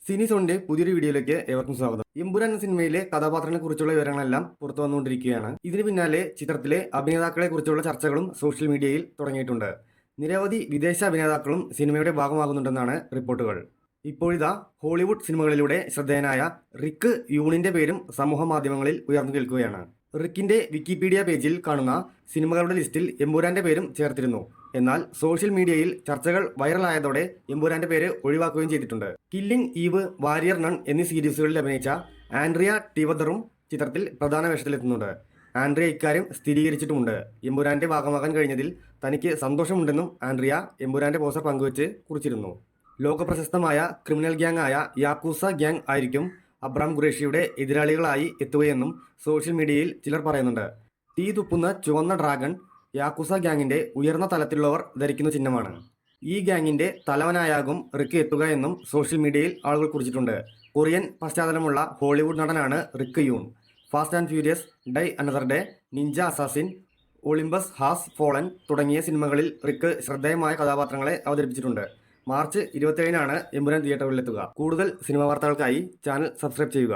സിനി സോണിന്റെ പുതിയൊരു വീഡിയോയിലേക്ക് ഏവർക്കും സ്വാഗതം. എമ്പുരാൻ എന്ന സിനിമയിലെ കഥാപാത്രങ്ങളെ കുറിച്ചുള്ള വിവരങ്ങളെല്ലാം പുറത്തു വന്നുകൊണ്ടിരിക്കുകയാണ്. ഇതിന് പിന്നാലെ ചിത്രത്തിലെ അഭിനേതാക്കളെ കുറിച്ചുള്ള ചർച്ചകളും സോഷ്യൽ മീഡിയയിൽ തുടങ്ങിയിട്ടുണ്ട്. നിരവധി വിദേശ അഭിനേതാക്കളും സിനിമയുടെ ഭാഗമാകുന്നുണ്ടെന്നാണ് റിപ്പോർട്ടുകൾ. ഇപ്പോഴിതാ ഹോളിവുഡ് സിനിമകളിലൂടെ ശ്രദ്ധേയനായ റിക്ക് യൂണിന്റെ പേരും സമൂഹ മാധ്യമങ്ങളിൽ ഉയർന്നു കേൾക്കുകയാണ്. റിക്കിന്റെ വിക്കിപീഡിയ പേജിൽ കാണുന്ന സിനിമകളുടെ ലിസ്റ്റിൽ എമ്പുരാന്റെ പേരും ചേർത്തിരുന്നു. എന്നാൽ സോഷ്യൽ മീഡിയയിൽ ചർച്ചകൾ വൈറലായതോടെ എമ്പുരാന്റെ പേര് ഒഴിവാക്കുകയും ചെയ്തിട്ടുണ്ട്. കില്ലിംഗ് ഈവ്, വാരിയർ നൺ എന്നീ സീരീസുകളിൽ അഭിനയിച്ച ആൻഡ്രിയ ടിവദറും ചിത്രത്തിൽ പ്രധാന വേഷത്തിലെത്തുന്നുണ്ട്. ആൻഡ്രിയ ഇക്കാര്യം സ്ഥിരീകരിച്ചിട്ടുമുണ്ട്. എമ്പുരാന്റെ ഭാഗമാകാൻ കഴിഞ്ഞതിൽ തനിക്ക് സന്തോഷമുണ്ടെന്നും ആൻഡ്രിയ എമ്പുരാന്റെ പോസ്റ്റർ പങ്കുവച്ച് കുറിച്ചിരുന്നു. ലോകപ്രശസ്തമായ ക്രിമിനൽ ഗ്യാങ് ആയ യാക്കൂസ ഗ്യാങ് ആയിരിക്കും അബ്രാം ഖുറേഷിയുടെ എതിരാളികളായി എത്തുകയെന്നും സോഷ്യൽ മീഡിയയിൽ ചിലർ പറയുന്നുണ്ട്. തീ തുപ്പുന്ന ചുവന്ന ഡ്രാഗൺ യാക്കൂസ ഗ്യാങ്ങിന്റെ ഉയർന്ന തലത്തിലുള്ളവർ ധരിക്കുന്ന ചിഹ്നമാണ്. ഈ ഗ്യാങ്ങിന്റെ തലവനായാകും റിക്ക് എത്തുക എന്നും സോഷ്യൽ മീഡിയയിൽ ആളുകൾ കുറിച്ചിട്ടുണ്ട്. കൊറിയൻ പശ്ചാത്തലമുള്ള ഹോളിവുഡ് നടനാണ് Rick Yune. Fast and Furious, Die Another Day, Ninja Assassin, Olympus Has Fallen തുടങ്ങിയ സിനിമകളിൽ റിക്ക് ശ്രദ്ധേയമായ കഥാപാത്രങ്ങളെ അവതരിപ്പിച്ചിട്ടുണ്ട്. മാർച്ച് 27-നാണ് എമ്പുരാൻ തിയേറ്ററുകളിലെത്തുക. കൂടുതൽ സിനിമാ വാർത്തകൾക്കായി ചാനൽ സബ്സ്ക്രൈബ് ചെയ്യുക.